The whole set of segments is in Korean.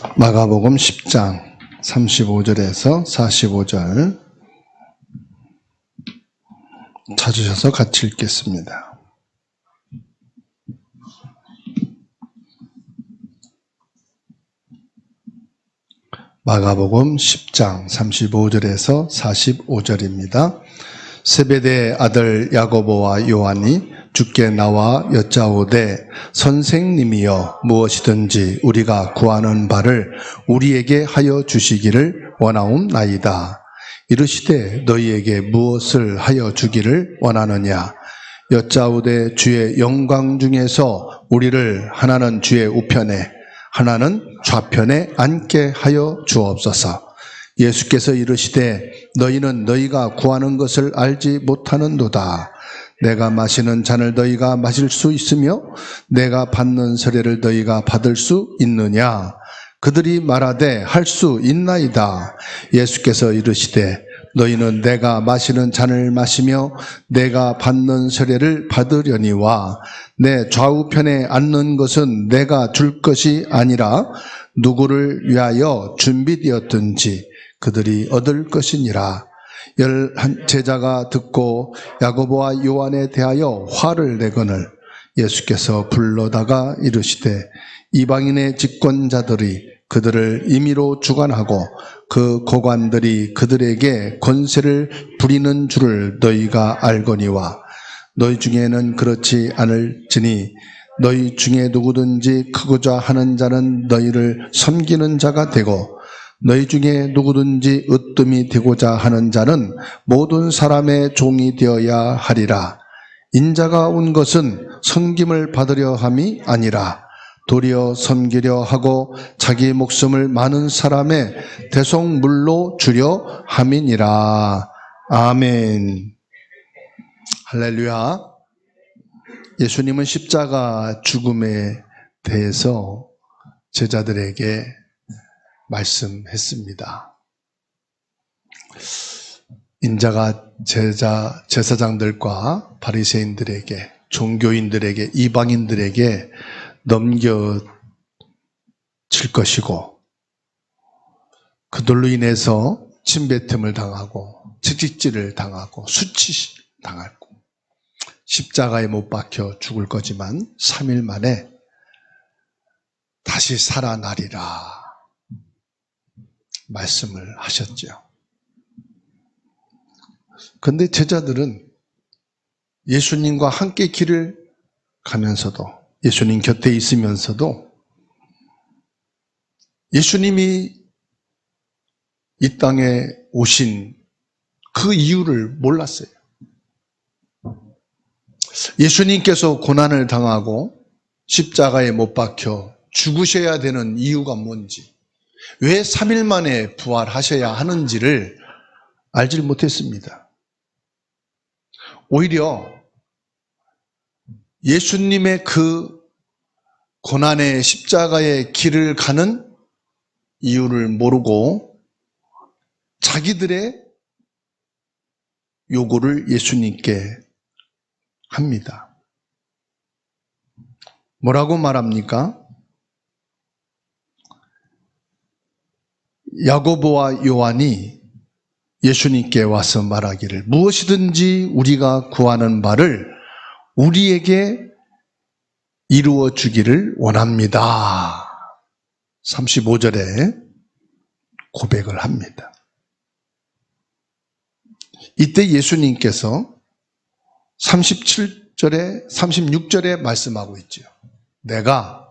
마가복음 10장 35절에서 45절 찾으셔서 같이 읽겠습니다. 마가복음 10장 35절에서 45절입니다. 세베대의 아들 야고보와 요한이 주께 나와 여짜오되 선생님이여 무엇이든지 우리가 구하는 바를 우리에게 하여 주시기를 원하옵나이다. 이르시되 너희에게 무엇을 하여 주기를 원하느냐. 여짜오되 주의 영광 중에서 우리를 하나는 주의 우편에 하나는 좌편에 앉게 하여 주옵소서. 예수께서 이르시되 너희는 너희가 구하는 것을 알지 못하는도다. 내가 마시는 잔을 너희가 마실 수 있으며 내가 받는 세례를 너희가 받을 수 있느냐. 그들이 말하되 할 수 있나이다. 예수께서 이르시되 너희는 내가 마시는 잔을 마시며 내가 받는 세례를 받으려니와 내 좌우편에 앉는 것은 내가 줄 것이 아니라 누구를 위하여 준비되었든지 그들이 얻을 것이니라. 11 제자가 듣고 야고보와 요한에 대하여 화를 내거늘 예수께서 불러다가 이르시되 이방인의 집권자들이 그들을 임의로 주관하고 그 고관들이 그들에게 권세를 부리는 줄을 너희가 알거니와 너희 중에는 그렇지 않을지니 너희 중에 누구든지 크고자 하는 자는 너희를 섬기는 자가 되고 너희 중에 누구든지 으뜸이 되고자 하는 자는 모든 사람의 종이 되어야 하리라. 인자가 온 것은 섬김을 받으려 함이 아니라 도리어 섬기려 하고 자기 목숨을 많은 사람의 대속물로 주려 함이니라. 아멘. 할렐루야. 예수님은 십자가 죽음에 대해서 제자들에게 말씀했습니다. 인자가 제사장들과 바리새인들에게, 종교인들에게, 이방인들에게 넘겨질 것이고 그들로 인해서 침뱉음을 당하고 채찍질을 당하고 수치당하고 십자가에 못 박혀 죽을 거지만 3일 만에 다시 살아나리라 말씀을 하셨죠. 그런데 제자들은 예수님과 함께 길을 가면서도 예수님 곁에 있으면서도 예수님이 이 땅에 오신 그 이유를 몰랐어요. 예수님께서 고난을 당하고 십자가에 못 박혀 죽으셔야 되는 이유가 뭔지, 왜 3일 만에 부활하셔야 하는지를 알지 못했습니다. 오히려 예수님의 그 고난의 십자가의 길을 가는 이유를 모르고 자기들의 요구를 예수님께 합니다. 뭐라고 말합니까? 야고보와 요한이 예수님께 와서 말하기를 무엇이든지 우리가 구하는 바를 우리에게 이루어 주기를 원합니다. 35절에 고백을 합니다. 이때 예수님께서 37절에 36절에 말씀하고 있죠. 내가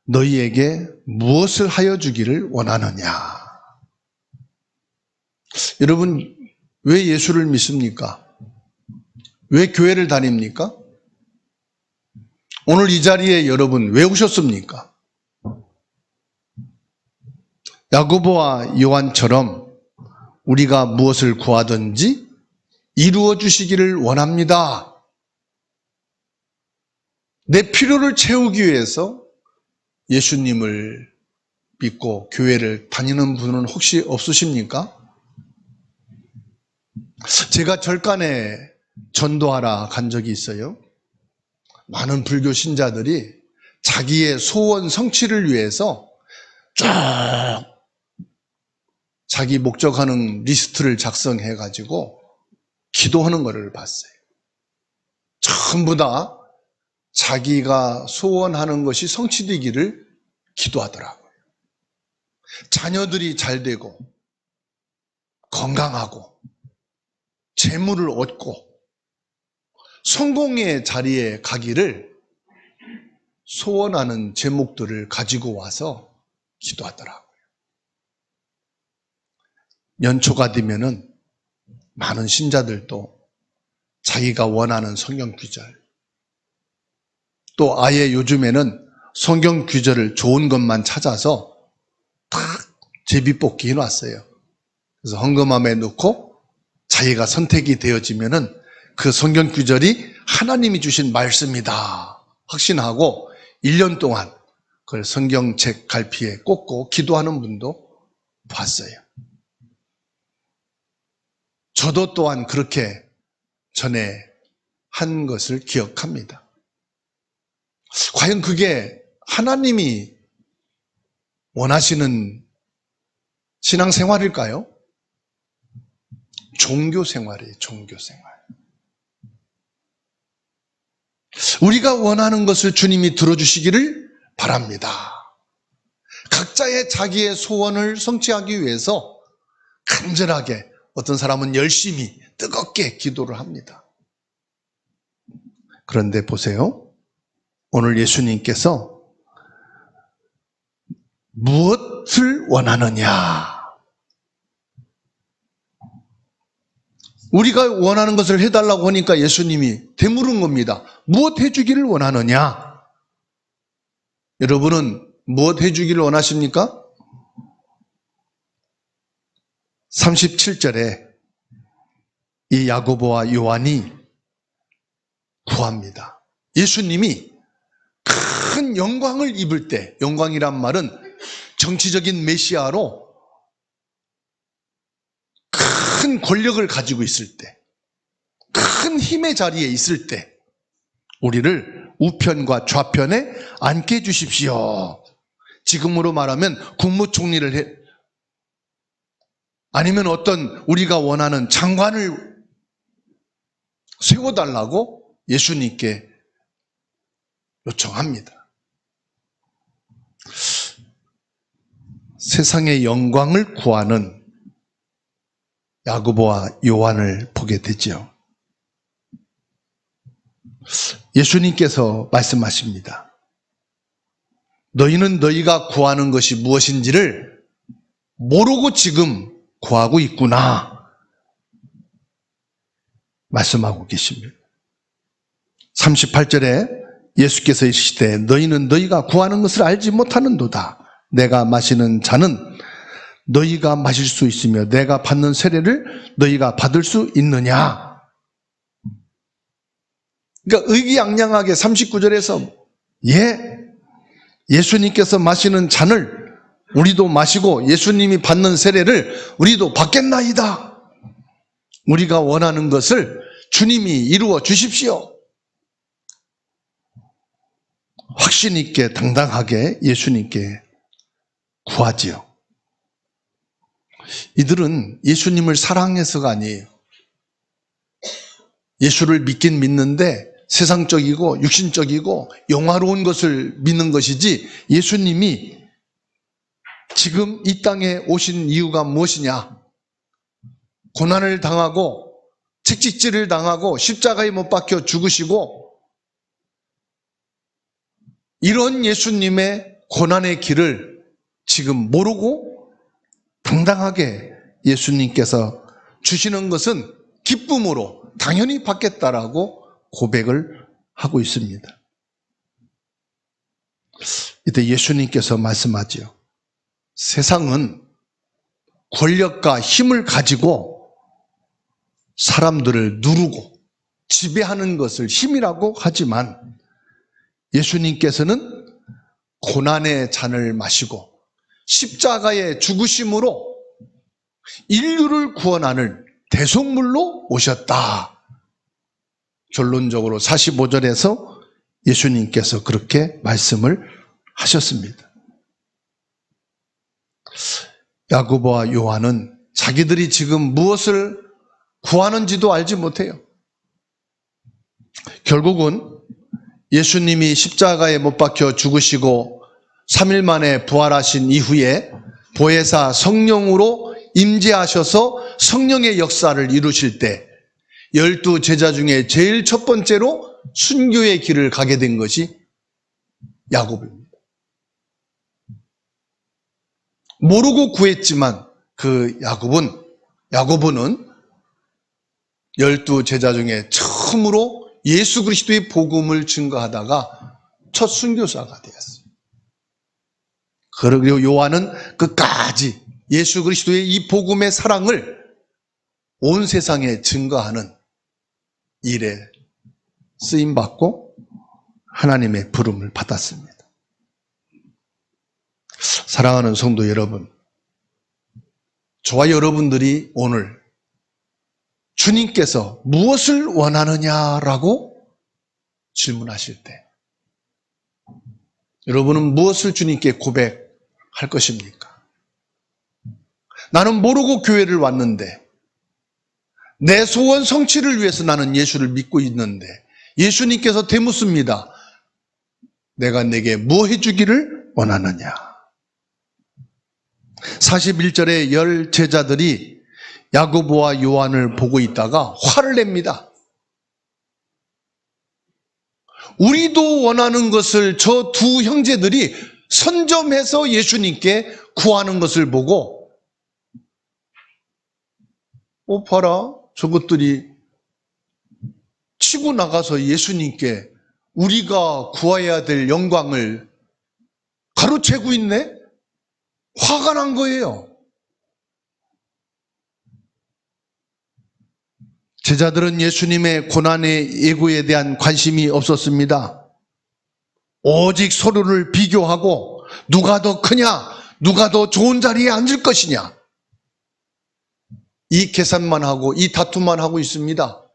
너희에게 무엇을 하여 주기를 원하느냐. 여러분, 왜 예수를 믿습니까? 왜 교회를 다닙니까? 오늘 이 자리에 여러분 왜 오셨습니까? 야고보와 요한처럼 우리가 무엇을 구하든지 이루어 주시기를 원합니다. 내 필요를 채우기 위해서 예수님을 믿고 교회를 다니는 분은 혹시 없으십니까? 제가 절간에 전도하러 간 적이 있어요. 많은 불교 신자들이 자기의 소원 성취를 위해서 쫙 자기 목적하는 리스트를 작성해가지고 기도하는 것을 봤어요. 전부 다 자기가 소원하는 것이 성취되기를 기도하더라고요. 자녀들이 잘 되고 건강하고 재물을 얻고 성공의 자리에 가기를 소원하는 제목들을 가지고 와서 기도하더라고요. 연초가 되면은 많은 신자들도 자기가 원하는 성경 구절, 또 아예 요즘에는 성경 구절을 좋은 것만 찾아서 딱 제비뽑기 해놨어요. 그래서 헌금함에 넣고 자기가 선택이 되어지면은 그 성경 구절이 하나님이 주신 말씀이다 확신하고 1년 동안 그걸 성경책 갈피에 꽂고 기도하는 분도 봤어요. 저도 또한 그렇게 전에 한 것을 기억합니다. 과연 그게 하나님이 원하시는 신앙생활일까요? 종교생활이에요. 종교생활. 우리가 원하는 것을 주님이 들어주시기를 바랍니다. 각자의 자기의 소원을 성취하기 위해서 간절하게, 어떤 사람은 열심히 뜨겁게 기도를 합니다. 그런데 보세요. 오늘 예수님께서 무엇을 원하느냐? 우리가 원하는 것을 해달라고 하니까 예수님이 되물은 겁니다. 무엇 해주기를 원하느냐? 여러분은 무엇 해주기를 원하십니까? 37절에 이 야고보와 요한이 구합니다. 예수님이 큰 영광을 입을 때, 영광이란 말은 정치적인 메시아로 큰 권력을 가지고 있을 때, 큰 힘의 자리에 있을 때 우리를 우편과 좌편에 앉게 해주십시오. 지금으로 말하면 국무총리를 해, 아니면 어떤 우리가 원하는 장관을 세워달라고 예수님께 요청합니다. 세상의 영광을 구하는 야고보와 요한을 보게 되죠. 예수님께서 말씀하십니다. 너희는 너희가 구하는 것이 무엇인지를 모르고 지금 구하고 있구나 말씀하고 계십니다. 38절에 예수께서 이르시되 너희는 너희가 구하는 것을 알지 못하는도다. 내가 마시는 잔은 너희가 마실 수 있으며 내가 받는 세례를 너희가 받을 수 있느냐. 그러니까 의기양양하게 39절에서 예수님께서 마시는 잔을 우리도 마시고 예수님이 받는 세례를 우리도 받겠나이다. 우리가 원하는 것을 주님이 이루어 주십시오. 확신 있게 당당하게 예수님께 구하지요. 이들은 예수님을 사랑해서가 아니에요. 예수를 믿긴 믿는데 세상적이고 육신적이고 영화로운 것을 믿는 것이지, 예수님이 지금 이 땅에 오신 이유가 무엇이냐? 고난을 당하고 채찍질을 당하고 십자가에 못 박혀 죽으시고, 이런 예수님의 고난의 길을 지금 모르고 당당하게 예수님께서 주시는 것은 기쁨으로 당연히 받겠다라고 고백을 하고 있습니다. 이때 예수님께서 말씀하지요. 세상은 권력과 힘을 가지고 사람들을 누르고 지배하는 것을 힘이라고 하지만, 예수님께서는 고난의 잔을 마시고 십자가의 죽으심으로 인류를 구원하는 대속물로 오셨다. 결론적으로 45절에서 예수님께서 그렇게 말씀을 하셨습니다. 야고보와 요한은 자기들이 지금 무엇을 구하는지도 알지 못해요. 결국은 예수님이 십자가에 못 박혀 죽으시고 3일 만에 부활하신 이후에 보혜사 성령으로 임재하셔서 성령의 역사를 이루실 때 12 제자 중에 제일 첫 번째로 순교의 길을 가게 된 것이 야고보입니다. 모르고 구했지만 그 야고보는 12 제자 중에 처음으로 예수 그리스도의 복음을 증거하다가 첫 순교사가 되었어요. 그리고 요한은 끝까지 예수 그리스도의 이 복음의 사랑을 온 세상에 증거하는 일에 쓰임받고 하나님의 부름을 받았습니다. 사랑하는 성도 여러분, 저와 여러분들이 오늘 주님께서 무엇을 원하느냐라고 질문하실 때 여러분은 무엇을 주님께 고백할 것입니까? 나는 모르고 교회를 왔는데 내 소원 성취를 위해서 나는 예수를 믿고 있는데 예수님께서 되묻습니다. 내가 내게 뭐 해주기를 원하느냐? 41절에 10 제자들이 야고보와 요한을 보고 있다가 화를 냅니다. 우리도 원하는 것을 저 두 형제들이 선점해서 예수님께 구하는 것을 보고 봐라, 저것들이 치고 나가서 예수님께 우리가 구해야 될 영광을 가로채고 있네? 화가 난 거예요. 제자들은 예수님의 고난의 예고에 대한 관심이 없었습니다. 오직 서로를 비교하고 누가 더 크냐, 누가 더 좋은 자리에 앉을 것이냐, 이 계산만 하고 이 다툼만 하고 있습니다.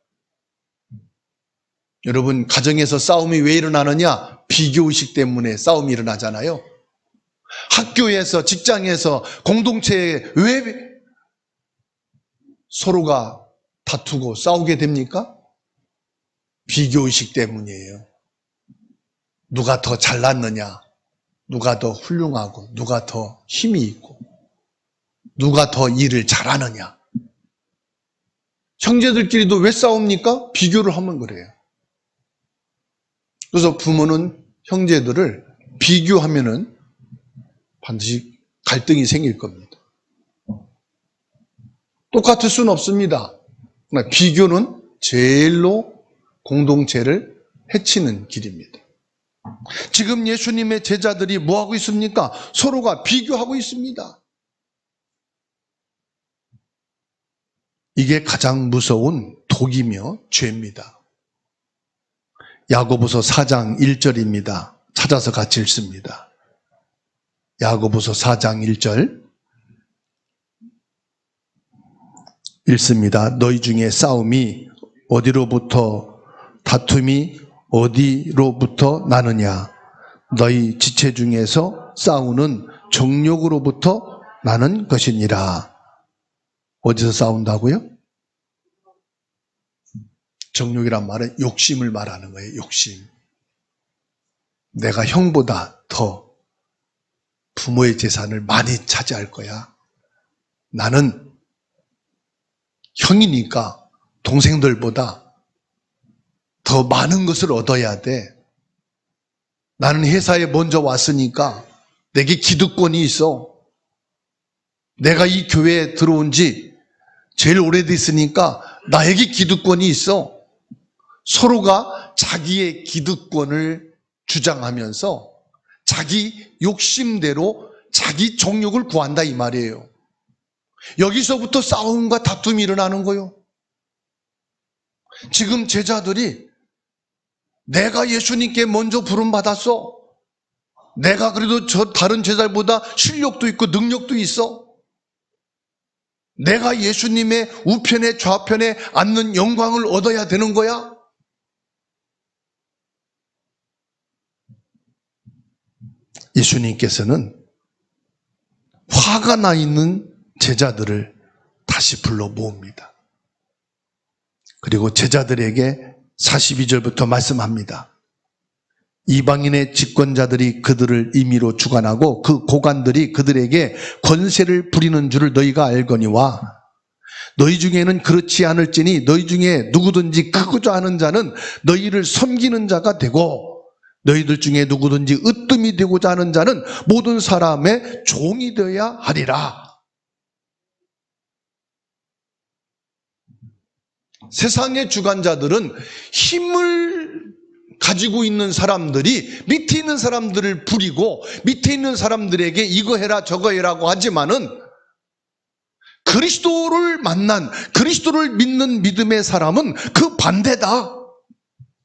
여러분, 가정에서 싸움이 왜 일어나느냐? 비교의식 때문에 싸움이 일어나잖아요. 학교에서, 직장에서, 공동체에 왜 서로가 다투고 싸우게 됩니까? 비교의식 때문이에요. 누가 더 잘났느냐, 누가 더 훌륭하고, 누가 더 힘이 있고, 누가 더 일을 잘하느냐. 형제들끼리도 왜 싸웁니까? 비교를 하면 그래요. 그래서 부모는 형제들을 비교하면은 반드시 갈등이 생길 겁니다. 똑같을 수는 없습니다. 비교는 제일로 공동체를 해치는 길입니다. 지금 예수님의 제자들이 뭐하고 있습니까? 서로가 비교하고 있습니다. 이게 가장 무서운 독이며 죄입니다. 야고보서 4장 1절입니다. 찾아서 같이 읽습니다. 야고보서 4장 1절 읽습니다. 너희 중에 싸움이 어디로부터, 다툼이 어디로부터 나느냐? 너희 지체 중에서 싸우는 정욕으로부터 나는 것이니라. 어디서 싸운다고요? 정욕이란 말은 욕심을 말하는 거예요. 욕심. 내가 형보다 더 부모의 재산을 많이 차지할 거야. 나는 형이니까 동생들보다 더 많은 것을 얻어야 돼. 나는 회사에 먼저 왔으니까 내게 기득권이 있어. 내가 이 교회에 들어온 지 제일 오래됐으니까 나에게 기득권이 있어. 서로가 자기의 기득권을 주장하면서 자기 욕심대로 자기 정욕을 구한다 이 말이에요. 여기서부터 싸움과 다툼이 일어나는 거예요. 지금 제자들이 내가 예수님께 먼저 부름받았어. 내가 그래도 저 다른 제자보다 실력도 있고 능력도 있어. 내가 예수님의 우편에 좌편에 앉는 영광을 얻어야 되는 거야. 예수님께서는 화가 나 있는 제자들을 다시 불러 모읍니다. 그리고 제자들에게 42절부터 말씀합니다. 이방인의 집권자들이 그들을 임의로 주관하고 그 고관들이 그들에게 권세를 부리는 줄을 너희가 알거니와 너희 중에는 그렇지 않을지니 너희 중에 누구든지 크고자 하는 자는 너희를 섬기는 자가 되고 너희들 중에 누구든지 으뜸이 되고자 하는 자는 모든 사람의 종이 되어야 하리라. 세상의 주관자들은 힘을 가지고 있는 사람들이 밑에 있는 사람들을 부리고 밑에 있는 사람들에게 이거 해라 저거 해라고 하지만은 그리스도를 만난, 그리스도를 믿는 믿음의 사람은 그 반대다.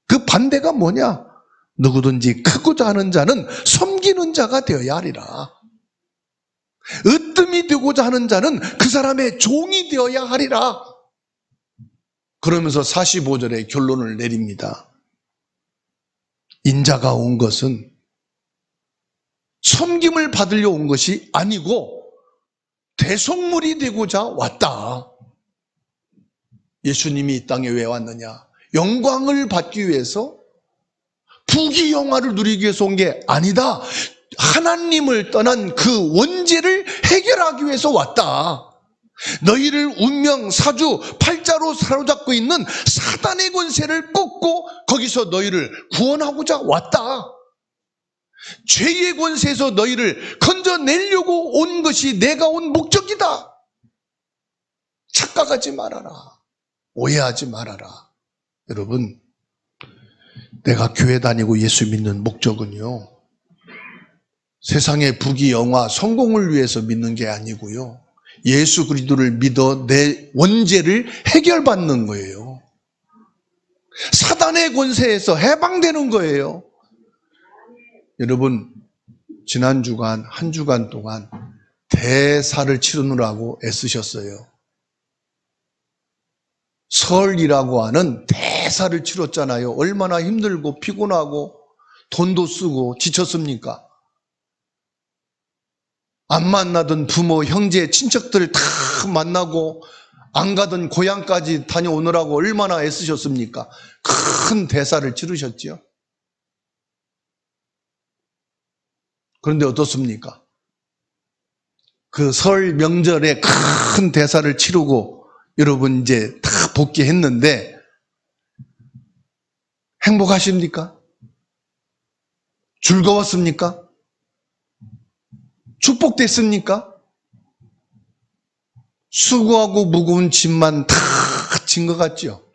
그 반대가 뭐냐? 누구든지 크고자 하는 자는 섬기는 자가 되어야 하리라. 으뜸이 되고자 하는 자는 그 사람의 종이 되어야 하리라. 그러면서 45절에 결론을 내립니다. 인자가 온 것은 섬김을 받으려 온 것이 아니고 대속물이 되고자 왔다. 예수님이 이 땅에 왜 왔느냐? 영광을 받기 위해서, 부귀영화를 누리기 위해서 온 게 아니다. 하나님을 떠난 그 원죄를 해결하기 위해서 왔다. 너희를 운명, 사주, 팔자로 사로잡고 있는 사단의 권세를 꺾고 거기서 너희를 구원하고자 왔다. 죄의 권세에서 너희를 건져내려고 온 것이 내가 온 목적이다. 착각하지 말아라. 오해하지 말아라. 여러분, 내가 교회 다니고 예수 믿는 목적은요, 세상의 부귀, 영화, 성공을 위해서 믿는 게 아니고요, 예수 그리스도를 믿어 내 원죄를 해결받는 거예요. 사단의 권세에서 해방되는 거예요. 여러분, 지난 주간, 한 주간 동안 대사를 치르느라고 애쓰셨어요. 설이라고 하는 대사를 치렀잖아요. 얼마나 힘들고 피곤하고 돈도 쓰고 지쳤습니까? 안 만나던 부모, 형제, 친척들 다 만나고 안 가던 고향까지 다녀오느라고 얼마나 애쓰셨습니까? 큰 대사를 치르셨지요. 그런데 어떻습니까? 그 설 명절에 큰 대사를 치르고 여러분 이제 다 복귀했는데 행복하십니까? 즐거웠습니까? 축복됐습니까? 수고하고 무거운 짐만 다 진 것 같죠?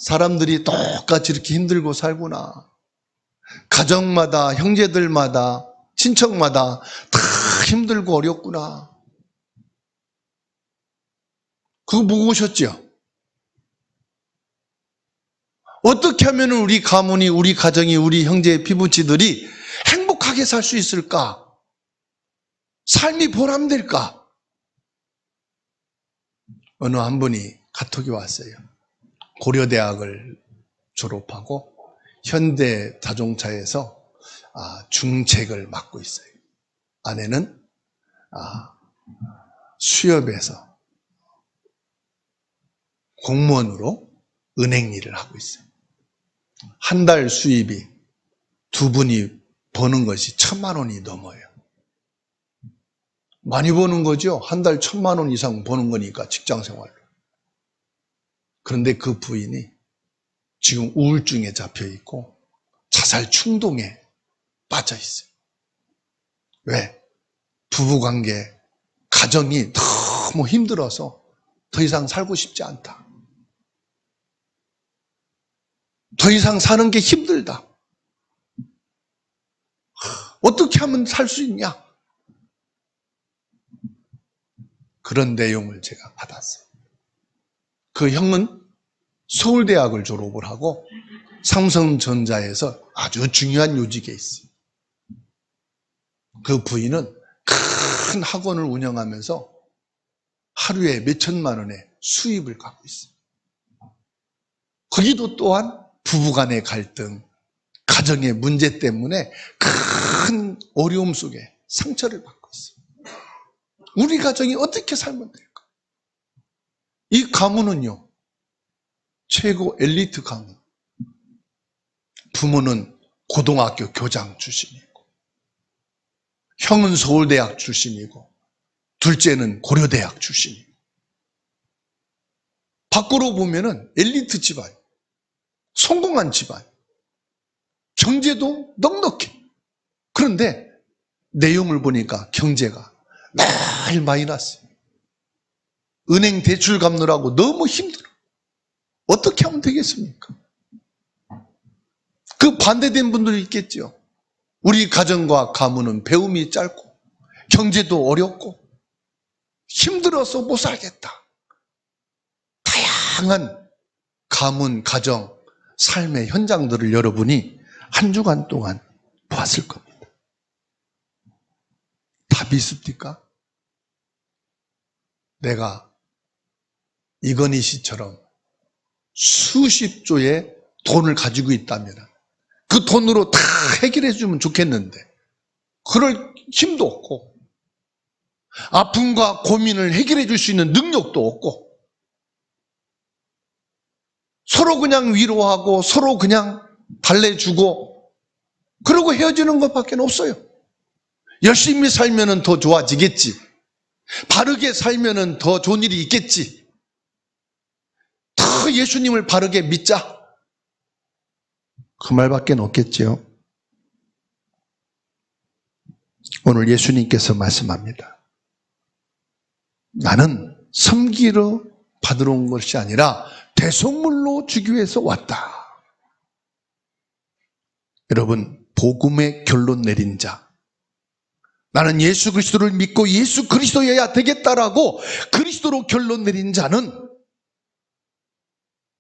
사람들이 똑같이 이렇게 힘들고 살구나. 가정마다, 형제들마다, 친척마다 다 힘들고 어렵구나. 그거 무거우셨죠? 어떻게 하면 우리 가문이, 우리 가정이, 우리 형제, 피부치들이 행복하게 살 수 있을까? 삶이 보람될까? 어느 한 분이 카톡이 왔어요. 고려대학을 졸업하고 현대자동차에서 중책을 맡고 있어요. 아내는 수협에서 공무원으로 은행 일을 하고 있어요. 한 달 수입이 두 분이 버는 것이 1,000만 원이 넘어요. 많이 버는 거죠. 한 달 1,000만 원 이상 버는 거니까, 직장 생활로. 그런데 그 부인이 지금 우울증에 잡혀 있고 자살 충동에 빠져 있어요. 왜? 부부관계, 가정이 너무 힘들어서 더 이상 살고 싶지 않다. 더 이상 사는 게 힘들다. 어떻게 하면 살 수 있냐? 그런 내용을 제가 받았어요. 그 형은 서울대학을 졸업을 하고 삼성전자에서 아주 중요한 요직에 있어요. 그 부인은 큰 학원을 운영하면서 하루에 몇 천만 원의 수입을 갖고 있어요. 거기도 또한 부부간의 갈등, 가정의 문제 때문에 큰 어려움 속에 상처를 받고 있어요. 우리 가정이 어떻게 살면 될까? 이 가문은요, 최고 엘리트 가문. 부모는 고등학교 교장 출신이고, 형은 서울대학 출신이고, 둘째는 고려대학 출신이고, 밖으로 보면은 엘리트 집안, 성공한 집안, 경제도 넉넉해. 그런데 내용을 보니까 경제가 늘 마이너스. 은행 대출 갚느라고 너무 힘들어. 어떻게 하면 되겠습니까? 그 반대된 분들이 있겠죠. 우리 가정과 가문은 배움이 짧고 경제도 어렵고 힘들어서 못 살겠다. 다양한 가문, 가정, 삶의 현장들을 여러분이 한 주간 동안 보았을 겁니다. 답이 있습니까? 내가 이건희 씨처럼 수십조의 돈을 가지고 있다면 그 돈으로 다 해결해 주면 좋겠는데 그럴 힘도 없고 아픔과 고민을 해결해 줄 수 있는 능력도 없고 서로 그냥 위로하고 서로 그냥 달래주고 그러고 헤어지는 것밖에 없어요. 열심히 살면 더 좋아지겠지. 바르게 살면 더 좋은 일이 있겠지. 더 예수님을 바르게 믿자. 그 말밖에 없겠지요. 오늘 예수님께서 말씀합니다. 나는 섬기러 받으러 온 것이 아니라 대속물로 주기 위해서 왔다. 여러분, 복음의 결론 내린 자, 나는 예수 그리스도를 믿고 예수 그리스도여야 되겠다라고 그리스도로 결론 내린 자는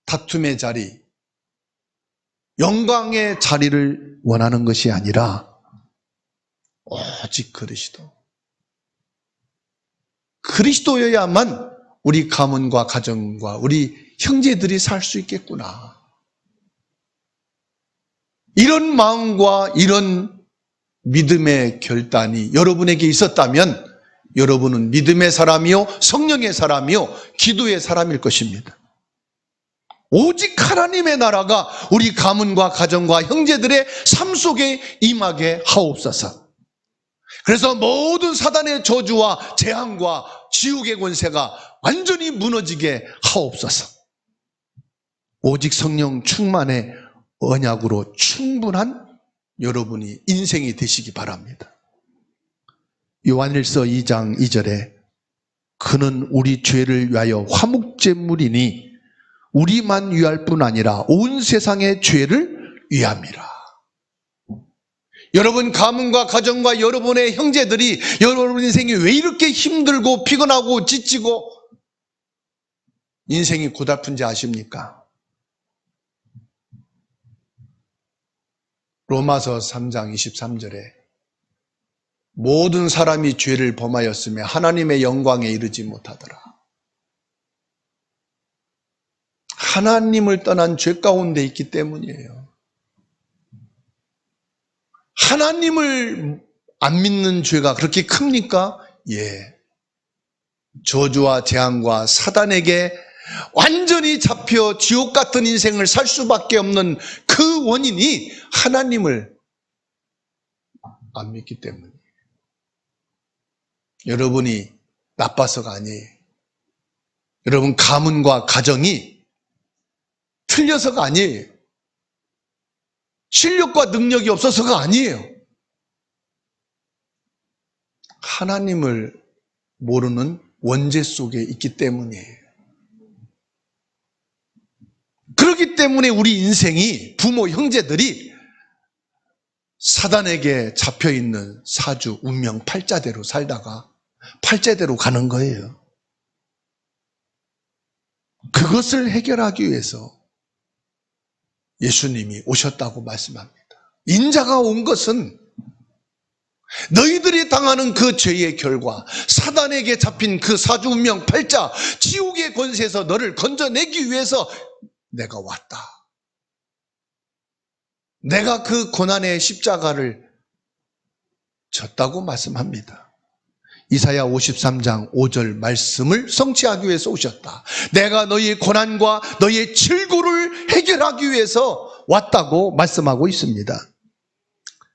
다툼의 자리, 영광의 자리를 원하는 것이 아니라 오직 그리스도. 그리스도여야만 우리 가문과 가정과 우리 형제들이 살 수 있겠구나. 이런 마음과 이런 믿음의 결단이 여러분에게 있었다면 여러분은 믿음의 사람이요, 성령의 사람이요, 기도의 사람일 것입니다. 오직 하나님의 나라가 우리 가문과 가정과 형제들의 삶 속에 임하게 하옵소서. 그래서 모든 사단의 저주와 재앙과 지옥의 권세가 완전히 무너지게 하옵소서. 오직 성령 충만의 언약으로 충분한 여러분이 인생이 되시기 바랍니다. 요한일서 2장 2절에 그는 우리 죄를 위하여 화목제물이니 우리만 위할 뿐 아니라 온 세상의 죄를 위함이라. 여러분 가문과 가정과 여러분의 형제들이 여러분 인생이 왜 이렇게 힘들고 피곤하고 지치고 인생이 고달픈지 아십니까? 로마서 3장 23절에 모든 사람이 죄를 범하였으며 하나님의 영광에 이르지 못하더라. 하나님을 떠난 죄 가운데 있기 때문이에요. 하나님을 안 믿는 죄가 그렇게 큽니까? 예. 저주와 재앙과 사단에게 완전히 잡혀 지옥 같은 인생을 살 수밖에 없는 그 원인이 하나님을 안 믿기 때문이에요. 여러분이 나빠서가 아니에요. 여러분 가문과 가정이 틀려서가 아니에요. 실력과 능력이 없어서가 아니에요. 하나님을 모르는 원죄 속에 있기 때문이에요. 그렇기 때문에 우리 인생이 부모, 형제들이 사단에게 잡혀있는 사주, 운명, 팔자대로 살다가 팔자대로 가는 거예요. 그것을 해결하기 위해서 예수님이 오셨다고 말씀합니다. 인자가 온 것은 너희들이 당하는 그 죄의 결과, 사단에게 잡힌 그 사주, 운명, 팔자, 지옥의 권세에서 너를 건져내기 위해서 내가 왔다. 내가 그 고난의 십자가를 오셨다고 말씀합니다. 이사야 53장 5절 말씀을 성취하기 위해서 오셨다. 내가 너희의 고난과 너희의 질고를 해결하기 위해서 왔다고 말씀하고 있습니다.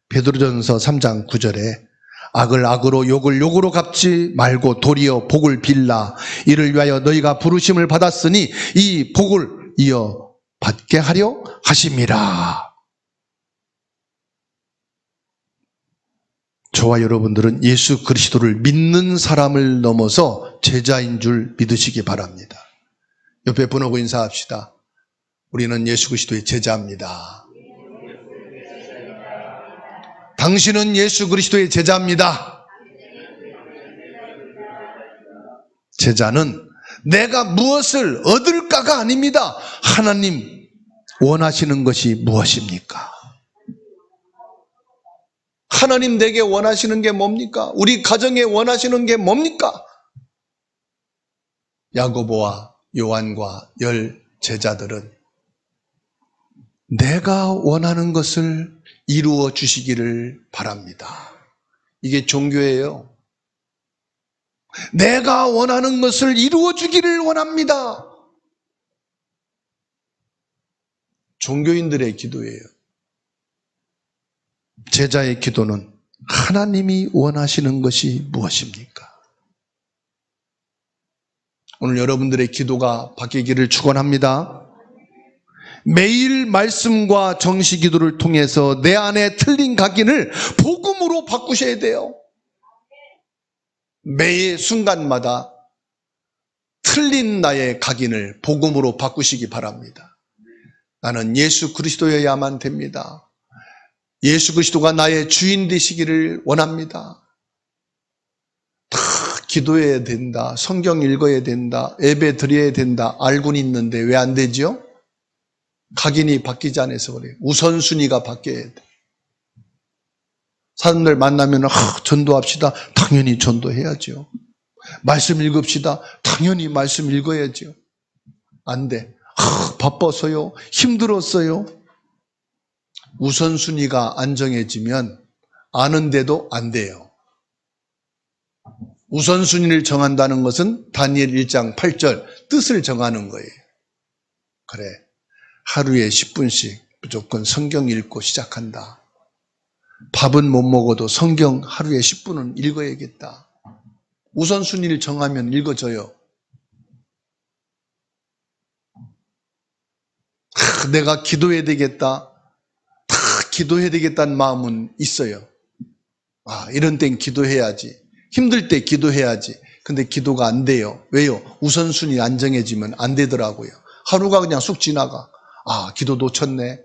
베드로전서 3장 9절에 악을 악으로 욕을 욕으로 갚지 말고 도리어 복을 빌라. 이를 위하여 너희가 부르심을 받았으니 이 복을 이어 받게 하려 하심이라. 저와 여러분들은 예수 그리스도를 믿는 사람을 넘어서 제자인 줄 믿으시기 바랍니다. 옆에 분하고 인사합시다. 우리는 예수 그리스도의 제자입니다. 당신은 예수 그리스도의 제자입니다. 제자는 내가 무엇을 얻을까가 아닙니다. 하나님 원하시는 것이 무엇입니까? 하나님 내게 원하시는 게 뭡니까? 우리 가정에 원하시는 게 뭡니까? 야고보와 요한과 10 제자들은 내가 원하는 것을 이루어 주시기를 바랍니다. 이게 종교예요. 내가 원하는 것을 이루어 주기를 원합니다. 종교인들의 기도예요. 제자의 기도는 하나님이 원하시는 것이 무엇입니까? 오늘 여러분들의 기도가 바뀌기를 축원합니다. 매일 말씀과 정시 기도를 통해서 내 안에 틀린 각인을 복음으로 바꾸셔야 돼요. 매일 순간마다 틀린 나의 각인을 복음으로 바꾸시기 바랍니다. 나는 예수 그리스도여야만 됩니다. 예수 그리스도가 나의 주인 되시기를 원합니다. 다 기도해야 된다, 성경 읽어야 된다, 예배 드려야 된다 알고는 있는데 왜 안 되죠? 각인이 바뀌지 않아서 그래요. 우선순위가 바뀌어야 돼. 사람들 만나면 전도합시다. 당연히 전도해야죠. 말씀 읽읍시다. 당연히 말씀 읽어야죠. 안 돼. 바빠서요. 힘들었어요. 우선순위가 안 정해지면 아는데도 안 돼요. 우선순위를 정한다는 것은 다니엘 1장 8절 뜻을 정하는 거예요. 그래, 하루에 10분씩 무조건 성경 읽고 시작한다. 밥은 못 먹어도 성경 하루에 10분은 읽어야겠다. 우선순위를 정하면 읽어져요. 내가 기도해야 되겠다. 기도해야 되겠다는 마음은 있어요. 이런 땐 기도해야지. 힘들 때 기도해야지. 근데 기도가 안 돼요. 왜요? 우선순위 안 정해지면 안 되더라고요. 하루가 그냥 쑥 지나가. 기도 놓쳤네.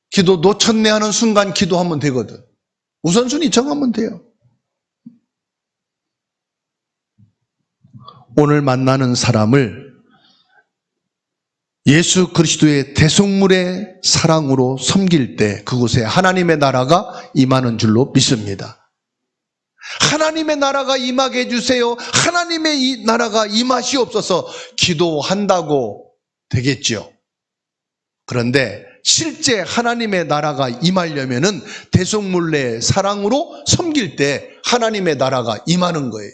기도 놓쳤네 하는 순간 기도하면 되거든. 우선순위 정하면 돼요. 오늘 만나는 사람을 예수 그리스도의 대속물의 사랑으로 섬길 때 그곳에 하나님의 나라가 임하는 줄로 믿습니다. 하나님의 나라가 임하게 해주세요. 하나님의 이 나라가 임하시옵소서. 기도한다고 되겠죠. 그런데 실제 하나님의 나라가 임하려면은 대속물의 사랑으로 섬길 때 하나님의 나라가 임하는 거예요.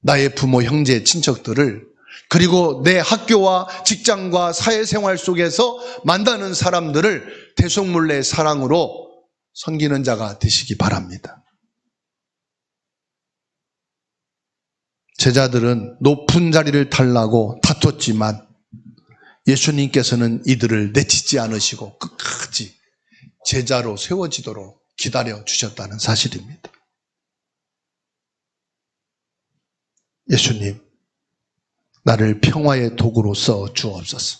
나의 부모, 형제, 친척들을 그리고 내 학교와 직장과 사회생활 속에서 만나는 사람들을 대속물의 사랑으로 섬기는 자가 되시기 바랍니다. 제자들은 높은 자리를 달라고 다퉜지만 예수님께서는 이들을 내치지 않으시고 끝까지 제자로 세워지도록 기다려 주셨다는 사실입니다. 예수님, 나를 평화의 도구로 써 주옵소서.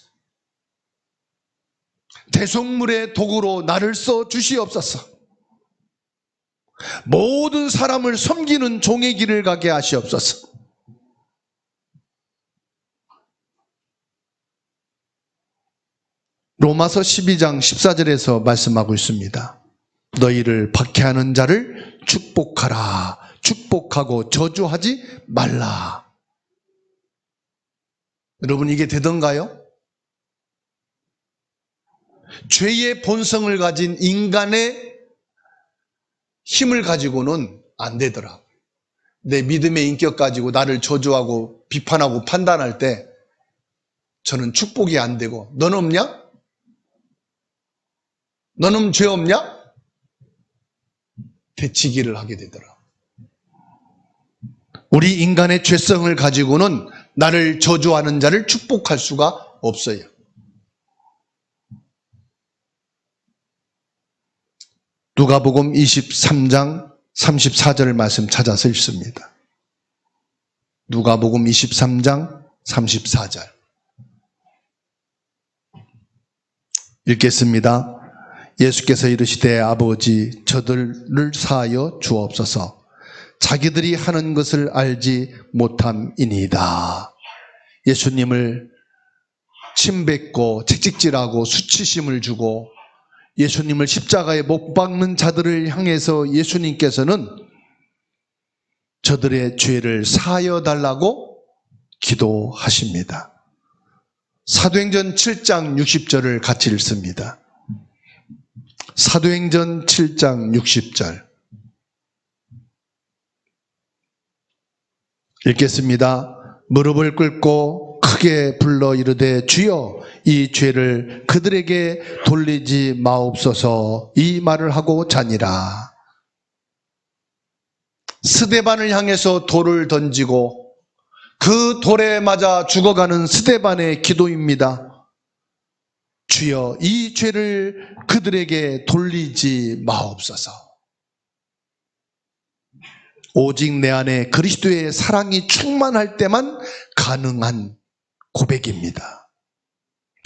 대속물의 도구로 나를 써 주시옵소서. 모든 사람을 섬기는 종의 길을 가게 하시옵소서. 로마서 12장 14절에서 말씀하고 있습니다. 너희를 박해하는 자를 축복하라. 축복하고 저주하지 말라. 여러분, 이게 되던가요? 죄의 본성을 가진 인간의 힘을 가지고는 안 되더라. 내 믿음의 인격 가지고 나를 저주하고 비판하고 판단할 때 저는 축복이 안 되고, 너는 없냐? 너는 죄 없냐? 대치기를 하게 되더라. 우리 인간의 죄성을 가지고는 나를 저주하는 자를 축복할 수가 없어요. 누가복음 23장 34절 말씀 찾아서 읽습니다. 누가복음 23장 34절 읽겠습니다. 예수께서 이르시되 아버지 저들을 사하여 주옵소서. 자기들이 하는 것을 알지 못함이니이다. 예수님을 침뱉고 채찍질하고 수치심을 주고 예수님을 십자가에 못 박는 자들을 향해서 예수님께서는 저들의 죄를 사하여 달라고 기도하십니다. 사도행전 7장 60절을 같이 읽습니다. 사도행전 7장 60절 읽겠습니다. 무릎을 꿇고 크게 불러 이르되 주여 이 죄를 그들에게 돌리지 마옵소서. 이 말을 하고 자니라. 스데반을 향해서 돌을 던지고 그 돌에 맞아 죽어가는 스데반의 기도입니다. 주여 이 죄를 그들에게 돌리지 마옵소서. 오직 내 안에 그리스도의 사랑이 충만할 때만 가능한 고백입니다.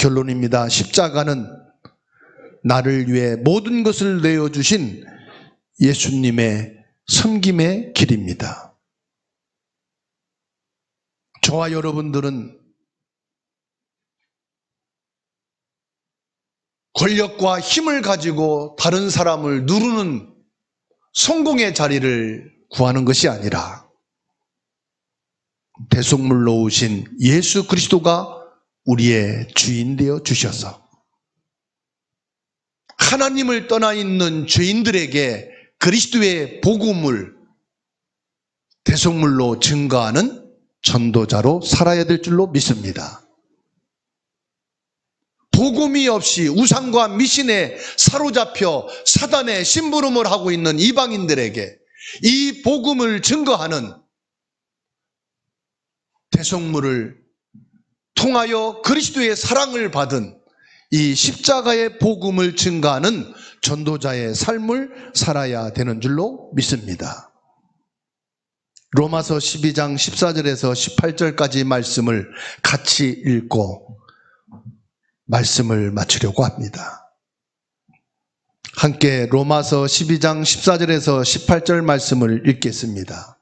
결론입니다. 십자가는 나를 위해 모든 것을 내어주신 예수님의 섬김의 길입니다. 저와 여러분들은 권력과 힘을 가지고 다른 사람을 누르는 성공의 자리를 구하는 것이 아니라 대속물로 오신 예수 그리스도가 우리의 주인 되어 주셔서 하나님을 떠나 있는 죄인들에게 그리스도의 복음을 대속물로 증거하는 전도자로 살아야 될 줄로 믿습니다. 복음이 없이 우상과 미신에 사로잡혀 사단의 심부름을 하고 있는 이방인들에게 이 복음을 증거하는 대속물을 통하여 그리스도의 사랑을 받은 이 십자가의 복음을 증거하는 전도자의 삶을 살아야 되는 줄로 믿습니다. 로마서 12장 14절에서 18절까지 말씀을 같이 읽고 말씀을 마치려고 합니다. 함께 로마서 12장 14절에서 18절 말씀을 읽겠습니다.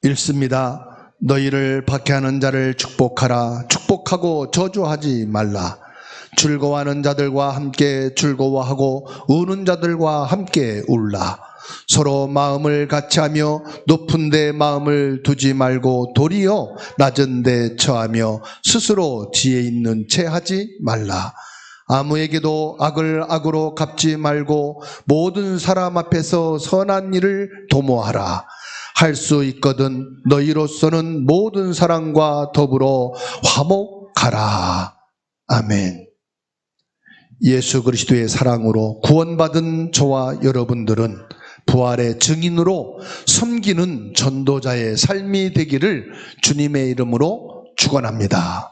읽습니다. 너희를 박해하는 자를 축복하라. 축복하고 저주하지 말라. 즐거워하는 자들과 함께 즐거워하고 우는 자들과 함께 울라. 서로 마음을 같이하며 높은 데 마음을 두지 말고 도리어 낮은 데 처하며 스스로 지혜 있는 채 하지 말라. 아무에게도 악을 악으로 갚지 말고 모든 사람 앞에서 선한 일을 도모하라. 할 수 있거든 너희로서는 모든 사람과 더불어 화목하라. 아멘. 예수 그리스도의 사랑으로 구원받은 저와 여러분들은 부활의 증인으로 섬기는 전도자의 삶이 되기를 주님의 이름으로 축원합니다.